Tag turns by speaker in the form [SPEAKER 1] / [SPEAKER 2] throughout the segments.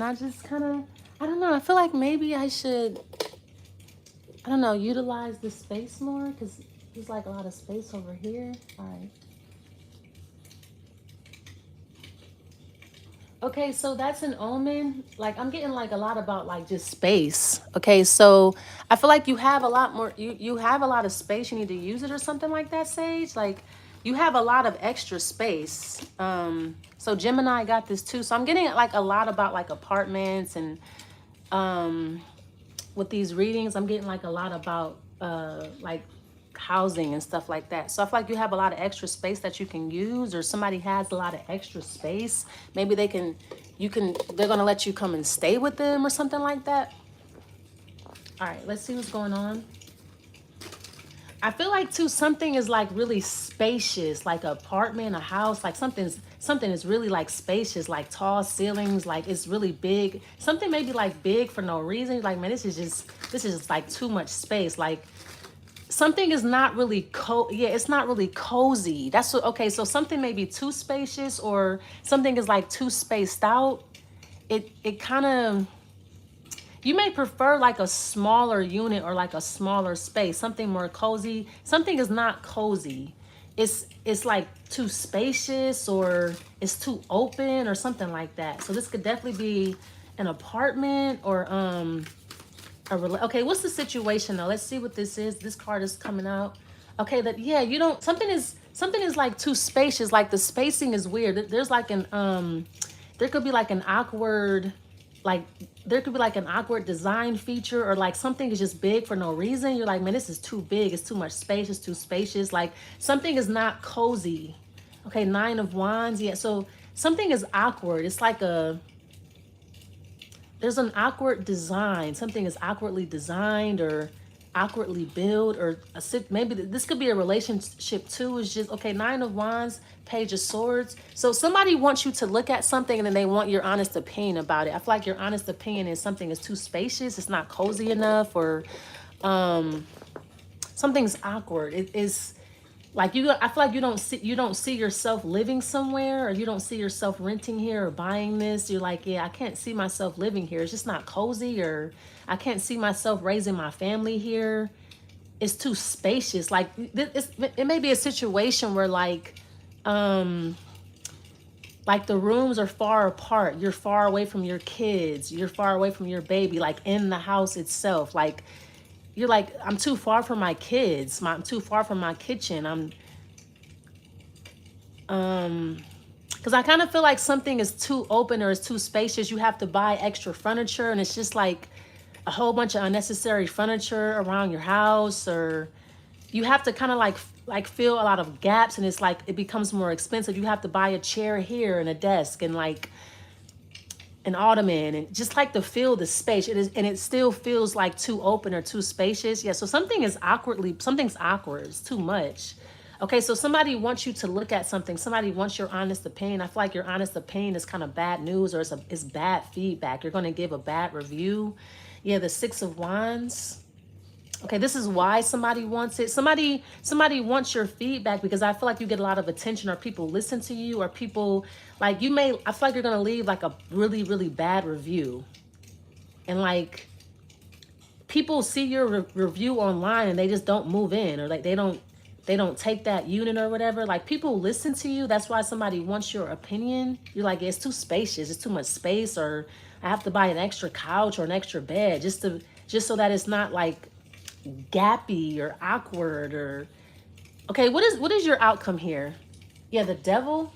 [SPEAKER 1] I just kind of, I don't know. I feel like maybe I should, I don't know, utilize the space more because there's like a lot of space over here. All right. Okay, so that's an omen. Like I'm getting like a lot about like just space. Okay, so I feel like you have a lot more. You have a lot of space. You need to use it or something like that, Sage. Like you have a lot of extra space. So Gemini got this too. So I'm getting like a lot about like apartments and um with these readings, I'm getting like a lot about like housing and stuff like that. So I feel like you have a lot of extra space that you can use, or somebody has a lot of extra space. Maybe they can, they're gonna let you come and stay with them or something like that. All right, let's see what's going on. I feel like too something is like really spacious, like an apartment, a house, like something is really like spacious, like tall ceilings, like it's really big. Something maybe like big for no reason. Like, man, this is just like too much space. Like something is not really it's not really cozy. That's what, okay, so something may be too spacious or something is like too spaced out. It kind of, you may prefer like a smaller unit or like a smaller space, something more cozy. Something is not cozy. It's like too spacious or it's too open or something like that. So this could definitely be an apartment or okay, what's the situation though? Let's see what this is. This card is coming out. Okay, that, yeah, you don't, something is like too spacious, like the spacing is weird. There's like an there could be like an awkward, like there could be like an awkward design feature, or like something is just big for no reason. You're like, man, this is too big, it's too much space, it's too spacious. Like something is not cozy. Okay, 9 of Wands. Yeah, so something is awkward. It's like there's an awkward design. Something is awkwardly designed or awkwardly built, or maybe this could be a relationship too. Is just, okay, 9 of Wands, Page of Swords. So somebody wants you to look at something and then they want your honest opinion about it. I feel like your honest opinion is something is too spacious, it's not cozy enough, or something's awkward. It is like I feel like you don't see yourself living somewhere, or you don't see yourself renting here or buying this. You're like, yeah, I can't see myself living here. It's just not cozy, or I can't see myself raising my family here. It's too spacious. Like it may be a situation where like the rooms are far apart. You're far away from your kids. You're far away from your baby, like in the house itself. Like you're like, I'm too far from my kids. I'm too far from my kitchen. Because I kind of feel like something is too open or is too spacious. You have to buy extra furniture, and it's just like a whole bunch of unnecessary furniture around your house, or you have to kind of like fill a lot of gaps, and it's like it becomes more expensive. You have to buy a chair here and a desk and like an ottoman, and just like to fill the space. It is, and it still feels like too open or too spacious. Yeah, so something's awkward. It's too much. Okay, so somebody wants you to look at something. Somebody wants your honest opinion. I feel like your honest opinion is kind of bad news, or it's bad feedback. You're going to give a bad review. Yeah, the 6 of Wands. Okay, this is why somebody wants it. Somebody wants your feedback because I feel like you get a lot of attention, or people listen to you, or people like I feel like you're going to leave like a really, really bad review. And like people see your review online and they just don't move in, or like they don't take that unit or whatever. Like people listen to you. That's why somebody wants your opinion. You're like, it's too spacious. It's too much space, or I have to buy an extra couch or an extra bed just so that it's not like gappy or awkward. Or okay, what is your outcome here? Yeah, the Devil.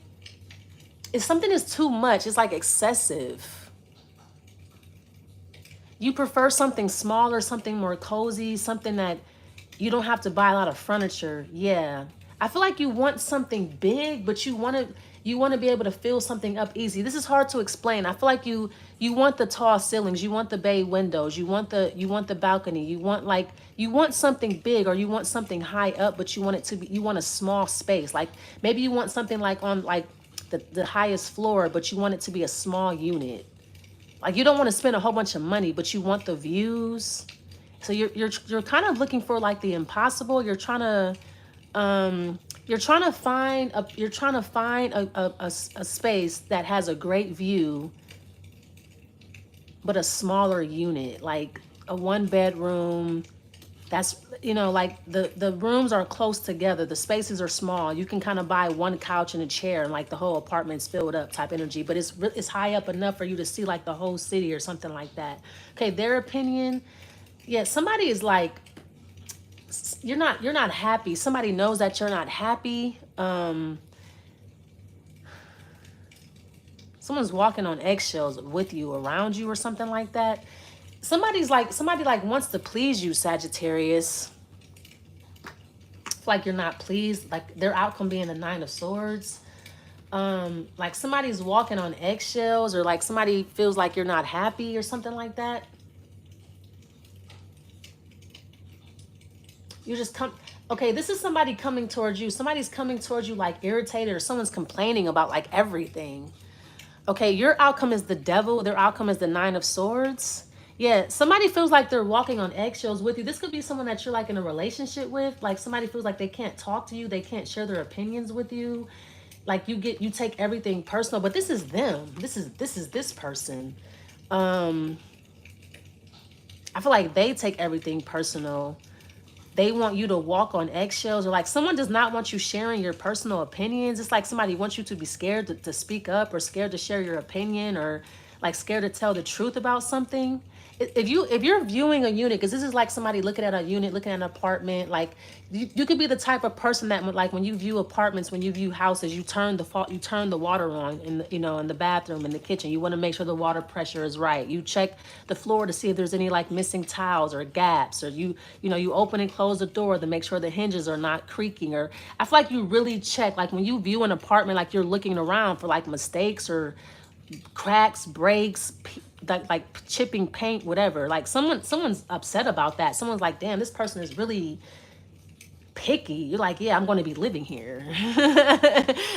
[SPEAKER 1] If something is too much, it's like excessive. You prefer something smaller, something more cozy, something that you don't have to buy a lot of furniture. Yeah, I feel like you want something big, but you want to be able to fill something up easy. This is hard to explain. I feel like you want the tall ceilings, you want the bay windows, you want the balcony, you want something big, or you want something high up, but you want a small space. Like maybe you want something like on like the highest floor, but you want it to be a small unit. Like you don't want to spend a whole bunch of money, but you want the views. So you're kind of looking for like the impossible. You're trying to find a space that has a great view, but a smaller unit, like a 1 bedroom. That's, you know, like the rooms are close together. The spaces are small. You can kind of buy one couch and a chair and like the whole apartment's filled up type energy, but it's high up enough for you to see like the whole city or something like that. Okay, their opinion. Yeah, somebody is like, you're not happy. Somebody knows that you're not happy. Someone's walking on eggshells with you, around you, or something like that. Somebody like wants to please you, Sagittarius. Like you're not pleased, like their outcome being the 9 of Swords. Like somebody's walking on eggshells, or like somebody feels like you're not happy or something like that. You just come. Okay, this is somebody coming towards you. Somebody's coming towards you like irritated, or someone's complaining about like everything. Okay, your outcome is the Devil. Their outcome is the 9 of Swords. Yeah, somebody feels like they're walking on eggshells with you. This could be someone that you're like in a relationship with. Like somebody feels like they can't talk to you. They can't share their opinions with you. Like you take everything personal, but this is them. This is this person. I feel like they take everything personal. They want you to walk on eggshells, or like someone does not want you sharing your personal opinions. It's like somebody wants you to be scared to speak up, or scared to share your opinion, or like scared to tell the truth about something. If you're viewing a unit, because this is like somebody looking at a unit, looking at an apartment, like you could be the type of person that like when you view apartments, when you view houses, you turn the water on in the, in the bathroom, in the kitchen. You want to make sure the water pressure is right. You check the floor to see if there's any like missing tiles or gaps, or you open and close the door to make sure the hinges are not creaking. Or I feel like you really check, like when you view an apartment, like you're looking around for like mistakes or cracks, breaks, like chipping paint, whatever. Like someone's upset about that. Someone's like, damn, this person is really picky. You're like, yeah, I'm going to be living here.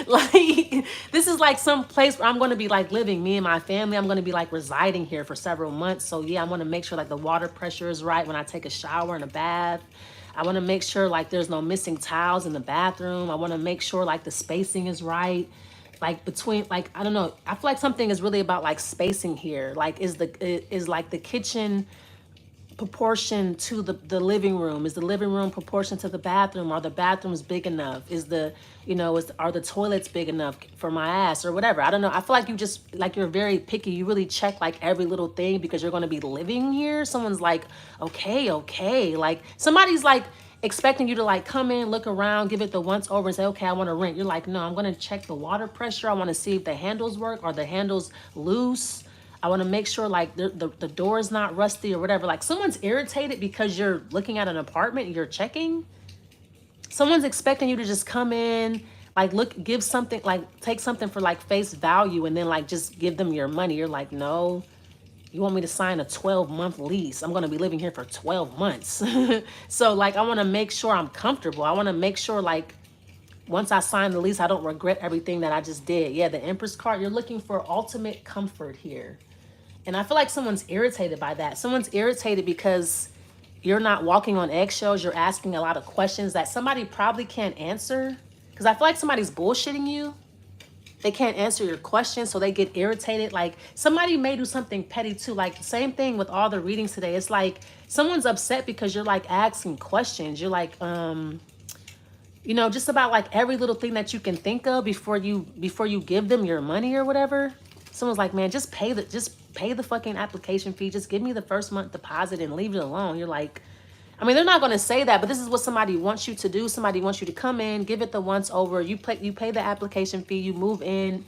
[SPEAKER 1] Like this is like some place where I'm going to be like living, me and my family. I'm going to be like residing here for several months. So yeah, I want to make sure like the water pressure is right when I take a shower and a bath. I want to make sure like there's no missing tiles in the bathroom. I want to make sure like the spacing is right. Like between, like, I don't know, I feel like something is really about like spacing here. Like is like the kitchen proportion to the living room? Is the living room proportion to the bathroom? Are the bathrooms big enough? Is the, are the toilets big enough for my ass or whatever? I don't know. I feel like you just, like, you're very picky. You really check like every little thing because you're going to be living here. Someone's like, okay. Like somebody's like expecting you to like come in, look around, give it the once over and say, okay, I want to rent. You're like, no, I'm going to check the water pressure. I want to see if the handles work. Are the handles loose? I want to make sure like the door is not rusty or whatever. Like someone's irritated because you're looking at an apartment and you're checking. Someone's expecting you to just come in, like give something, like take something for like face value and then like just give them your money. You're like, no. You want me to sign a 12-month lease? I'm going to be living here for 12 months. So like, I want to make sure I'm comfortable. I want to make sure like once I sign the lease, I don't regret everything that I just did. Yeah, the Empress card, you're looking for ultimate comfort here. And I feel like someone's irritated by that. Someone's irritated because you're not walking on eggshells. You're asking a lot of questions that somebody probably can't answer. Because I feel like somebody's bullshitting you. They can't answer your questions, so they get irritated. Like somebody may do something petty too. Like same thing with all the readings today. It's like someone's upset because you're like asking questions. You're like, just about like every little thing that you can think of before you give them your money or whatever. Someone's like, man, just pay the fucking application fee. Just give me the first month deposit and leave it alone. You're like, I mean, they're not going to say that, but this is what somebody wants you to do. Somebody wants you to come in, give it the once over. You pay the application fee, you move in,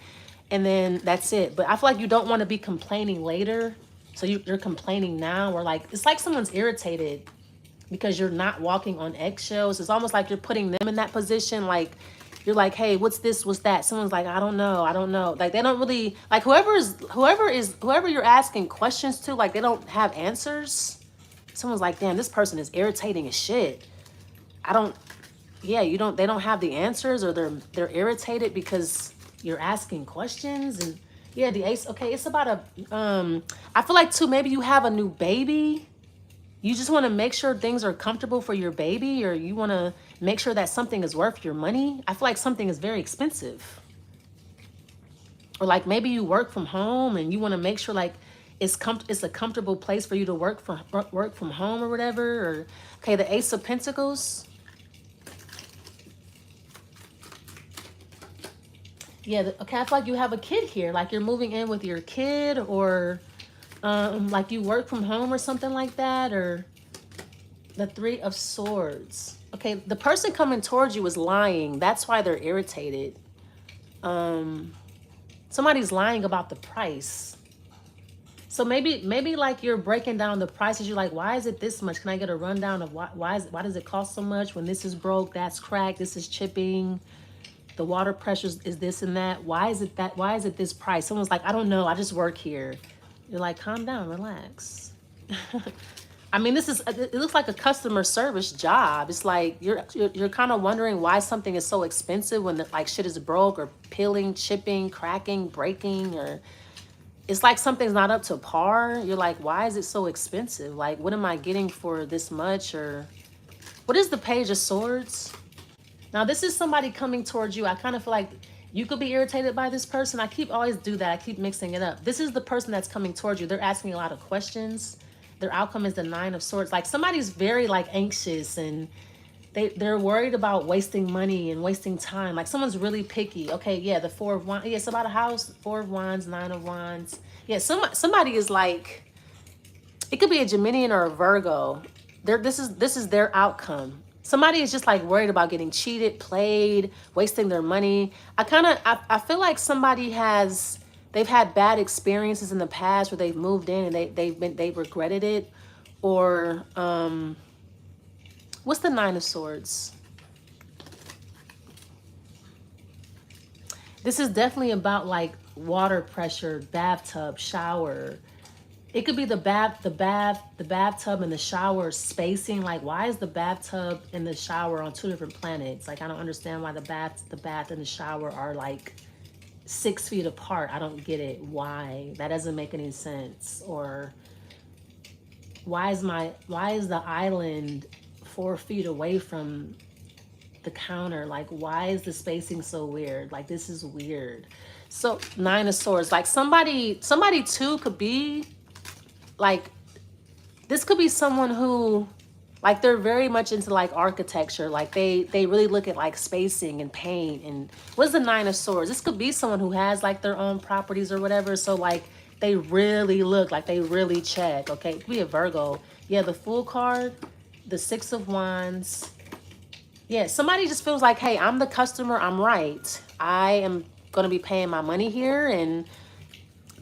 [SPEAKER 1] and then that's it. But I feel like you don't want to be complaining later. So you're complaining now, or like, it's like someone's irritated because you're not walking on eggshells. It's almost like you're putting them in that position. Like, you're like, hey, what's this? What's that? Someone's like, I don't know. Like, they don't really, like, whoever you're asking questions to, like, they don't have answers. Someone's like, damn, this person is irritating as shit. They don't have the answers, or they're irritated because you're asking questions. And yeah, the ace, okay, it's about I feel like too, maybe you have a new baby. You just want to make sure things are comfortable for your baby, or you want to make sure that something is worth your money. I feel like something is very expensive. Or like maybe you work from home and you want to make sure like it's a comfortable place for you to work from home or whatever. Or okay, the Ace of Pentacles. Yeah, okay, I feel like you have a kid here. Like you're moving in with your kid, or like you work from home or something like that. Or the Three of Swords. Okay, the person coming towards you is lying. That's why they're irritated. Somebody's lying about the price. So maybe like you're breaking down the prices. You're like, why is it this much? Can I get a rundown of why does it cost so much when this is broke, that's cracked, this is chipping, the water pressure is this and that. Why is it that? Why is it this price? Someone's like, I don't know. I just work here. You're like, calm down, relax. I mean, it looks like a customer service job. It's like you're kind of wondering why something is so expensive when like shit is broke or peeling, chipping, cracking, breaking, or it's like something's not up to par. You're like, why is it so expensive? Like, what am I getting for this much? Or what is the Page of Swords? Now, this is somebody coming towards you. I kind of feel like you could be irritated by this person. I always do that. I keep mixing it up. This is the person that's coming towards you. They're asking a lot of questions. Their outcome is the Nine of Swords. Like somebody's very like anxious and they're worried about wasting money and wasting time. Like someone's really picky. Okay, yeah, the Four of Wands. Yeah, it's about a house. Four of Wands, Nine of Wands. Yeah, somebody is like, it could be a Geminian or a Virgo. This is their outcome. Somebody is just like worried about getting cheated, played, wasting their money. I feel like they've had bad experiences in the past where they've moved in and they've regretted it. Or what's the Nine of Swords? This is definitely about like water pressure, bathtub, shower. It could be the bathtub and the shower spacing. Like, why is the bathtub and the shower on two different planets? Like, I don't understand why the bath and the shower are like 6 feet apart. I don't get it. Why? That doesn't make any sense. Or why is the island 4 feet away from the counter? Like, why is the spacing so weird? Like, this is weird. So Nine of Swords, like somebody too could be like, this could be someone who, like, they're very much into like architecture. Like they really look at like spacing and paint. And what's the Nine of Swords? This could be someone who has like their own properties or whatever. So like they really look like they really check. Okay, it could be a Virgo. Yeah, the Fool card, the Six of Wands. Yeah, somebody just feels like, hey, I'm the customer. I'm right. I am going to be paying my money here and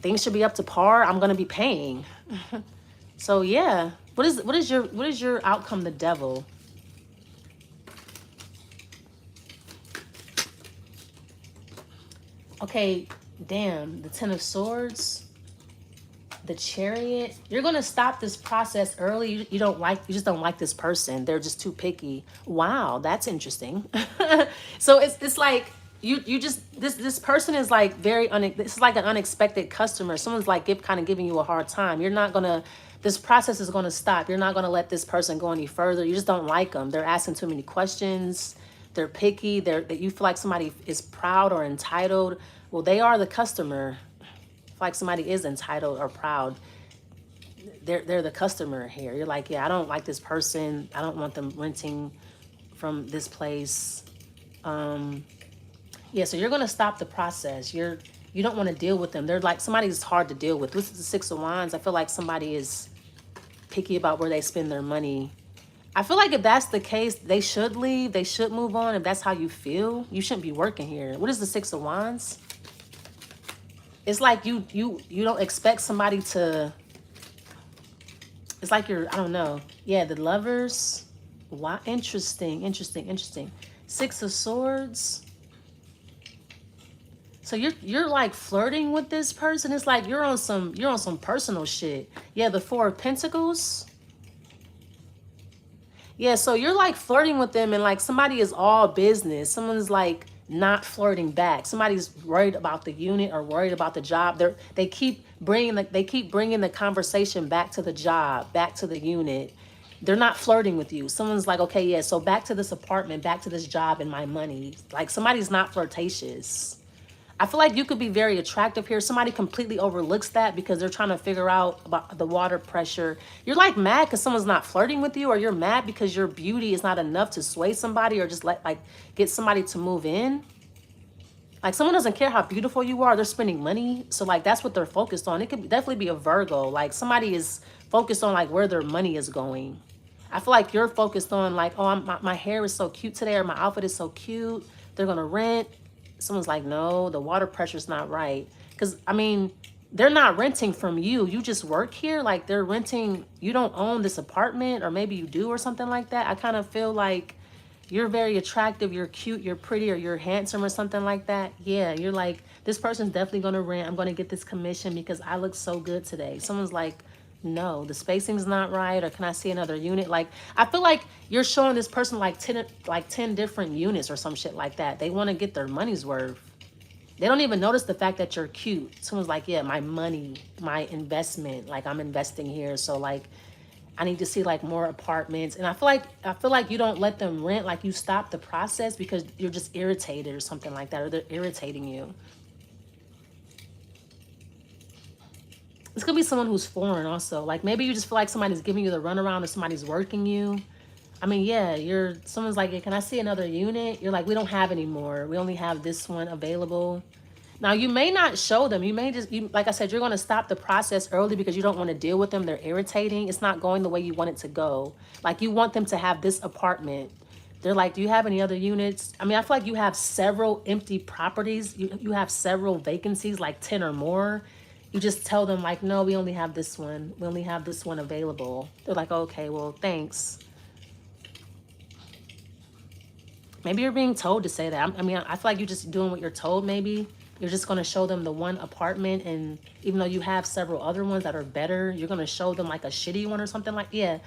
[SPEAKER 1] things should be up to par. I'm going to be paying. So yeah, what is your outcome? The Devil. Okay, damn, the Ten of Swords, the Chariot. You're gonna stop this process early. You just don't like this person. They're just too picky. Wow, that's interesting. So it's like you just this person is like this is like an unexpected customer. Someone's like kind of giving you a hard time. You're not gonna. This process is gonna stop. You're not gonna let this person go any further. You just don't like them. They're asking too many questions. They're picky. That you feel like somebody is proud or entitled. Well, they are the customer. Like somebody is entitled or proud. They're the customer here. You're like, yeah, I don't like this person. I don't want them renting from this place. Yeah, so you're gonna stop the process. You don't want to deal with them. They're like, somebody's hard to deal with. This is the Six of Wands. I feel like somebody is picky about where they spend their money. I feel like if that's the case, they should leave. They should move on. If that's how you feel, you shouldn't be working here. What is the Six of Wands? It's like you don't expect somebody to. It's like I don't know. Yeah, the Lovers. Wow, interesting. Six of Swords. So you're like flirting with this person. It's like you're on some personal shit. Yeah, the Four of Pentacles. Yeah, so you're like flirting with them and like somebody is all business. Someone's like not flirting back. Somebody's worried about the unit or worried about the job. They keep bringing the conversation back to the job, back to the unit. They're not flirting with you. Someone's like, okay, yeah, so back to this apartment, back to this job and my money. Like somebody's not flirtatious. I feel like you could be very attractive here. Somebody completely overlooks that because they're trying to figure out about the water pressure. You're like mad because someone's not flirting with you, or you're mad because your beauty is not enough to sway somebody or just like get somebody to move in. Like someone doesn't care how beautiful you are. They're spending money. So like that's what they're focused on. It could definitely be a Virgo. Like somebody is focused on like where their money is going. I feel like you're focused on like, oh, my hair is so cute today, or my outfit is so cute. They're going to rent. Someone's like, no, the water pressure's not right. Because, I mean, they're not renting from you. You just work here. Like they're renting. You don't own this apartment, or maybe you do or something like that. I kind of feel like you're very attractive, you're cute, you're pretty, or you're handsome or something like that. Yeah, you're like, this person's definitely going to rent. I'm going to get this commission because I look so good today. Someone's like, no, the spacing's not right, or can I see another unit? Like, I feel like you're showing this person like 10 different units or some shit like that. They want to get their money's worth. They don't even notice the fact that you're cute. Someone's like, yeah, my money, my investment, like I'm investing here. So like, I need to see like more apartments. And I feel like you don't let them rent, like you stop the process because you're just irritated or something like that, or they're irritating you. It's gonna be someone who's foreign also. Like maybe you just feel like somebody's giving you the runaround, or somebody's working you. I mean, yeah, someone's like, hey, can I see another unit? You're like, we don't have any more. We only have this one available. Now, you may not show them. You may just, like I said, you're going to stop the process early because you don't want to deal with them. They're irritating. It's not going the way you want it to go. Like, you want them to have this apartment. They're like, do you have any other units? I mean, I feel like you have several empty properties. You have several vacancies, like 10 or more. You just tell them, like, no, we only have this one. We only have this one available. They're like, okay, well, thanks. Maybe you're being told to say that. I mean, I feel like you're just doing what you're told, maybe. You're just going to show them the one apartment, and even though you have several other ones that are better, you're going to show them like a shitty one or something like, yeah.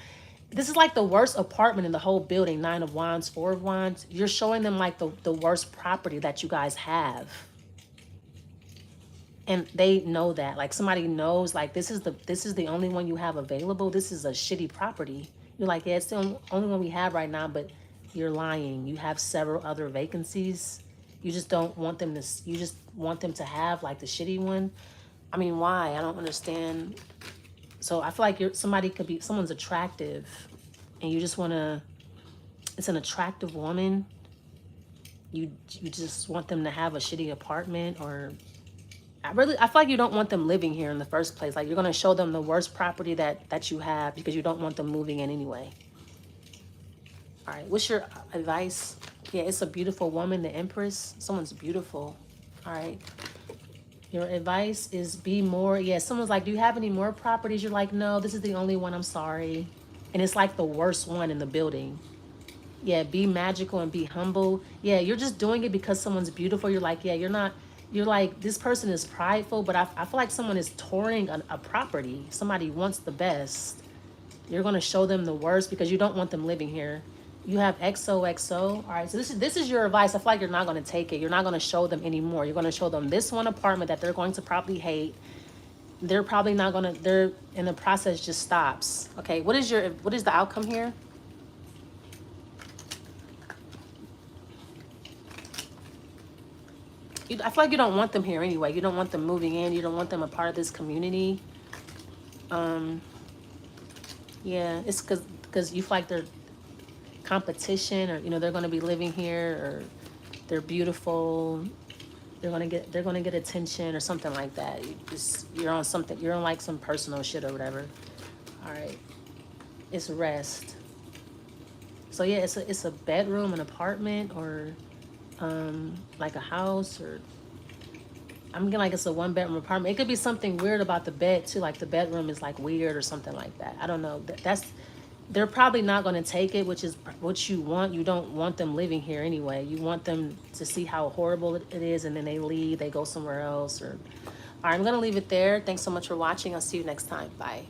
[SPEAKER 1] This is like the worst apartment in the whole building, 9 of Wands, 4 of Wands. You're showing them like the worst property that you guys have. And they know that. Like somebody knows like this is the only one you have available. This is a shitty property. You're like, yeah, it's the only one we have right now, but you're lying. You have several other vacancies. You just don't want them to, you just want them to have like the shitty one. I mean, why? I don't understand. So I feel like someone's attractive and you just want to, it's an attractive woman. You just want them to have a shitty apartment, or I feel like you don't want them living here in the first place. Like you're going to show them the worst property that you have because you don't want them moving in anyway. All right, what's your advice? Yeah, it's a beautiful woman, the Empress. Someone's beautiful. All right. Your advice is be more. Yeah, someone's like, do you have any more properties? You're like, no, this is the only one. I'm sorry. And it's like the worst one in the building. Yeah, be magical and be humble. Yeah, you're just doing it because someone's beautiful. You're like, yeah, you're like, this person is prideful, but I feel like someone is touring a property. Somebody wants the best. You're going to show them the worst because you don't want them living here. You have XOXO. All right, so this is your advice. I feel like you're not going to take it. You're not going to show them anymore. You're going to show them this one apartment that they're going to probably hate. They're probably not going to, they're in the process just stops. Okay, what is the outcome here? I feel like you don't want them here anyway. You don't want them moving in. You don't want them a part of this community. Yeah, it's because you feel like they're competition, or they're going to be living here, or they're beautiful, they're going to get attention or something like that. You're on like some personal shit or whatever. All right, it's rest. So yeah, it's a bedroom, an apartment, or like a house, or I'm getting like it's a 1-bedroom apartment. It could be something weird about the bed too, like the bedroom is like weird or something like that. I don't know. They're probably not going to take it, which is what you want. You don't want them living here anyway. You want them to see how horrible it is, and then they leave, they go somewhere else. All right, I'm going to leave it there. Thanks so much for watching. I'll see you next time. Bye.